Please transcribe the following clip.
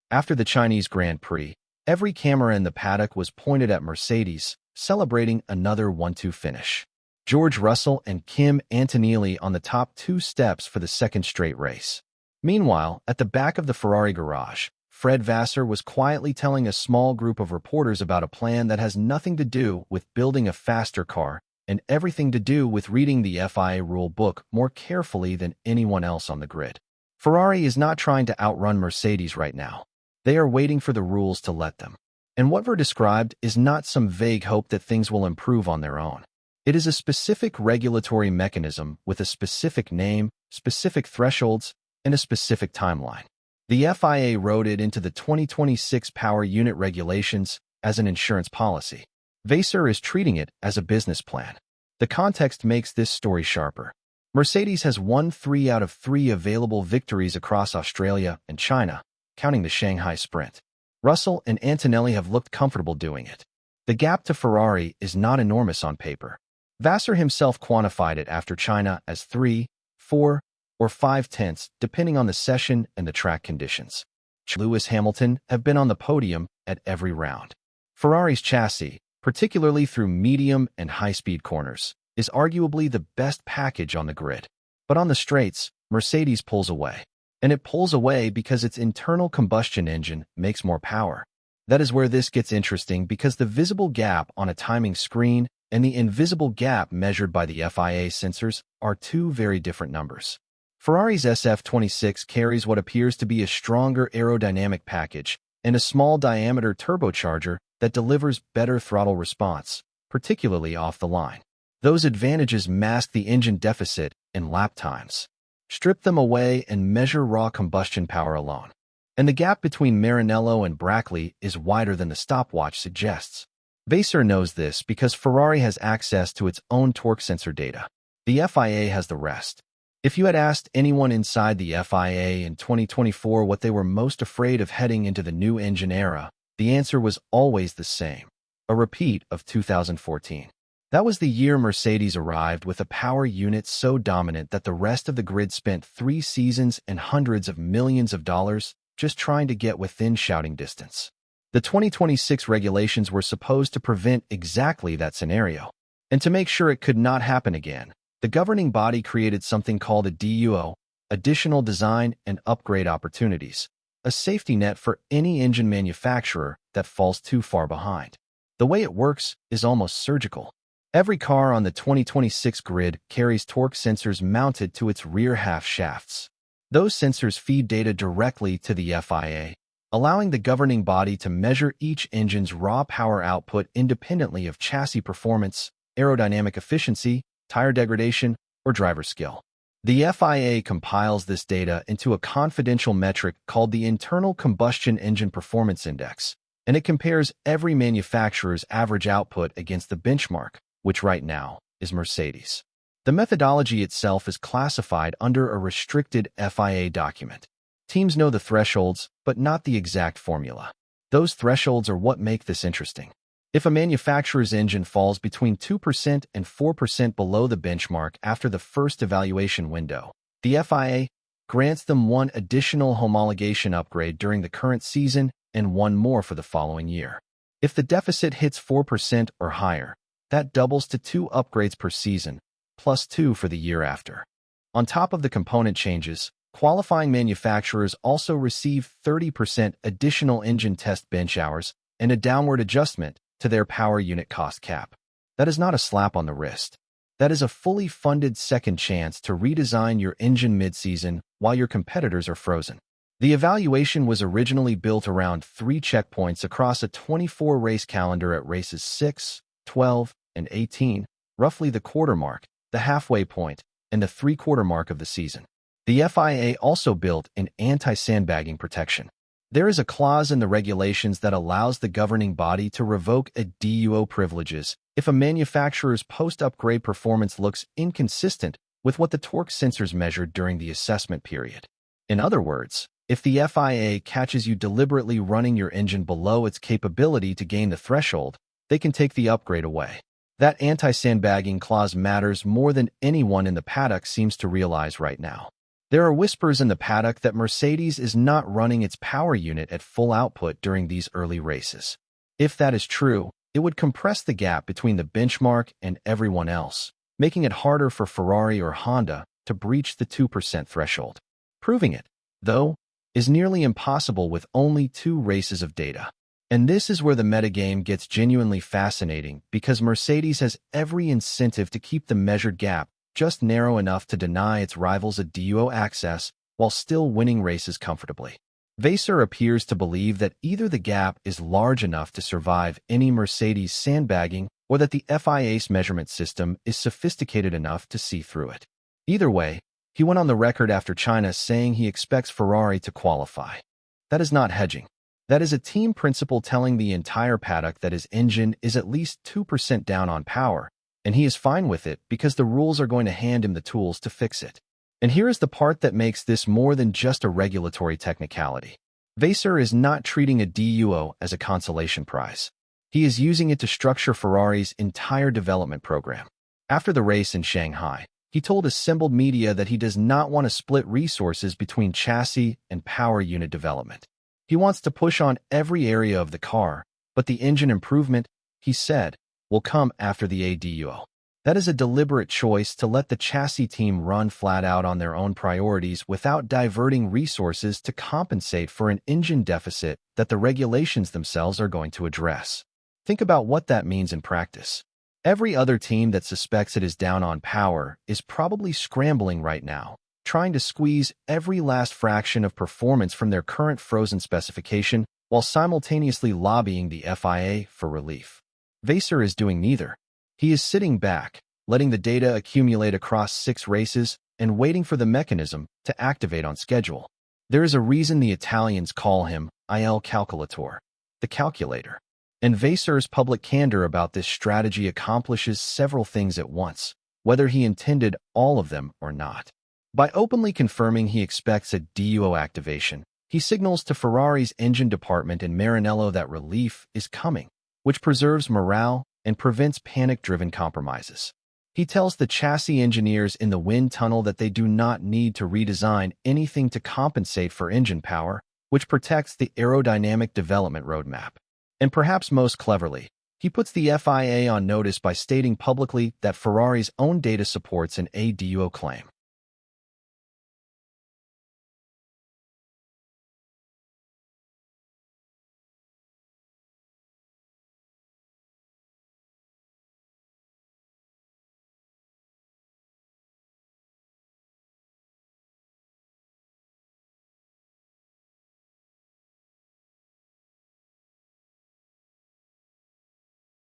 After the Chinese Grand Prix, every camera in the paddock was pointed at Mercedes, celebrating another 1-2 finish. George Russell and Kim Antonelli on the top two steps for the second straight race. Meanwhile, at the back of the Ferrari garage, Fred Vasseur was quietly telling a small group of reporters about a plan that has nothing to do with building a faster car and everything to do with reading the FIA rule book more carefully than anyone else on the grid. Ferrari is not trying to outrun Mercedes right now. They are waiting for the rules to let them. And what Ver described is not some vague hope that things will improve on their own. It is a specific regulatory mechanism with a specific name, specific thresholds, and a specific timeline. The FIA wrote it into the 2026 power unit regulations as an insurance policy. Vasseur is treating it as a business plan. The context makes this story sharper. Mercedes has won 3 out of 3 available victories across Australia and China, counting the Shanghai sprint. Russell and Antonelli have looked comfortable doing it. The gap to Ferrari is not enormous on paper. Vasseur himself quantified it after China as 3, 4, or 5 tenths, depending on the session and the track conditions. Lewis Hamilton have been on the podium at every round. Ferrari's chassis, particularly through medium and high-speed corners, is arguably the best package on the grid. But on the straights, Mercedes pulls away. And it pulls away because its internal combustion engine makes more power. That is where this gets interesting, because the visible gap on a timing screen and the invisible gap measured by the FIA sensors are two very different numbers. Ferrari's SF26 carries what appears to be a stronger aerodynamic package and a small diameter turbocharger that delivers better throttle response, particularly off the line. Those advantages mask the engine deficit in lap times. Strip them away and measure raw combustion power alone. And the gap between Maranello and Brackley is wider than the stopwatch suggests. Vasseur knows this because Ferrari has access to its own torque sensor data. The FIA has the rest. If you had asked anyone inside the FIA in 2024 what they were most afraid of heading into the new engine era, the answer was always the same: a repeat of 2014. That was the year Mercedes arrived with a power unit so dominant that the rest of the grid spent 3 seasons and hundreds of millions of dollars just trying to get within shouting distance. The 2026 regulations were supposed to prevent exactly that scenario. And to make sure it could not happen again, the governing body created something called a DUO, Additional Design and Upgrade Opportunities, a safety net for any engine manufacturer that falls too far behind. The way it works is almost surgical. Every car on the 2026 grid carries torque sensors mounted to its rear half shafts. Those sensors feed data directly to the FIA, allowing the governing body to measure each engine's raw power output independently of chassis performance, aerodynamic efficiency, tire degradation, or driver skill. The FIA compiles this data into a confidential metric called the Internal Combustion Engine Performance Index, and it compares every manufacturer's average output against the benchmark, which right now is Mercedes. The methodology itself is classified under a restricted FIA document. Teams know the thresholds, but not the exact formula. Those thresholds are what make this interesting. If a manufacturer's engine falls between 2% and 4% below the benchmark after the first evaluation window, the FIA grants them one additional homologation upgrade during the current season and one more for the following year. If the deficit hits 4% or higher, that doubles to 2 upgrades per season, plus 2 for the year after. On top of the component changes, qualifying manufacturers also receive 30% additional engine test bench hours and a downward adjustment to their power unit cost cap. That is not a slap on the wrist. That is a fully funded second chance to redesign your engine mid-season while your competitors are frozen. The evaluation was originally built around 3 checkpoints across a 24-race calendar at races 6, 12, and 18, roughly the quarter mark, the halfway point, and the three-quarter mark of the season. The FIA also built an anti-sandbagging protection. There is a clause in the regulations that allows the governing body to revoke a DUO privileges if a manufacturer's post-upgrade performance looks inconsistent with what the torque sensors measured during the assessment period. In other words, if the FIA catches you deliberately running your engine below its capability to gain the threshold, they can take the upgrade away. That anti-sandbagging clause matters more than anyone in the paddock seems to realize right now. There are whispers in the paddock that Mercedes is not running its power unit at full output during these early races. If that is true, it would compress the gap between the benchmark and everyone else, making it harder for Ferrari or Honda to breach the 2% threshold. Proving it, though, is nearly impossible with only 2 races of data. And this is where the metagame gets genuinely fascinating because Mercedes has every incentive to keep the measured gap just narrow enough to deny its rivals a DUO access while still winning races comfortably. Vasseur appears to believe that either the gap is large enough to survive any Mercedes sandbagging or that the FIA's measurement system is sophisticated enough to see through it. Either way, he went on the record after China saying he expects Ferrari to qualify. That is not hedging. That is a team principal telling the entire paddock that his engine is at least 2% down on power, and he is fine with it because the rules are going to hand him the tools to fix it. And here is the part that makes this more than just a regulatory technicality. Vasseur is not treating a DUO as a consolation prize. He is using it to structure Ferrari's entire development program. After the race in Shanghai, he told assembled media that he does not want to split resources between chassis and power unit development. He wants to push on every area of the car, but the engine improvement, he said, will come after the ADUO. That is a deliberate choice to let the chassis team run flat out on their own priorities without diverting resources to compensate for an engine deficit that the regulations themselves are going to address. Think about what that means in practice. Every other team that suspects it is down on power is probably scrambling right now, trying to squeeze every last fraction of performance from their current frozen specification while simultaneously lobbying the FIA for relief. Vasseur is doing neither. He is sitting back, letting the data accumulate across 6 races and waiting for the mechanism to activate on schedule. There is a reason the Italians call him il calcolatore, the calculator. And Vasseur's public candor about this strategy accomplishes several things at once, whether he intended all of them or not. By openly confirming he expects a DUO activation, he signals to Ferrari's engine department in Maranello that relief is coming, which preserves morale and prevents panic-driven compromises. He tells the chassis engineers in the wind tunnel that they do not need to redesign anything to compensate for engine power, which protects the aerodynamic development roadmap. And perhaps most cleverly, he puts the FIA on notice by stating publicly that Ferrari's own data supports an ADUO claim.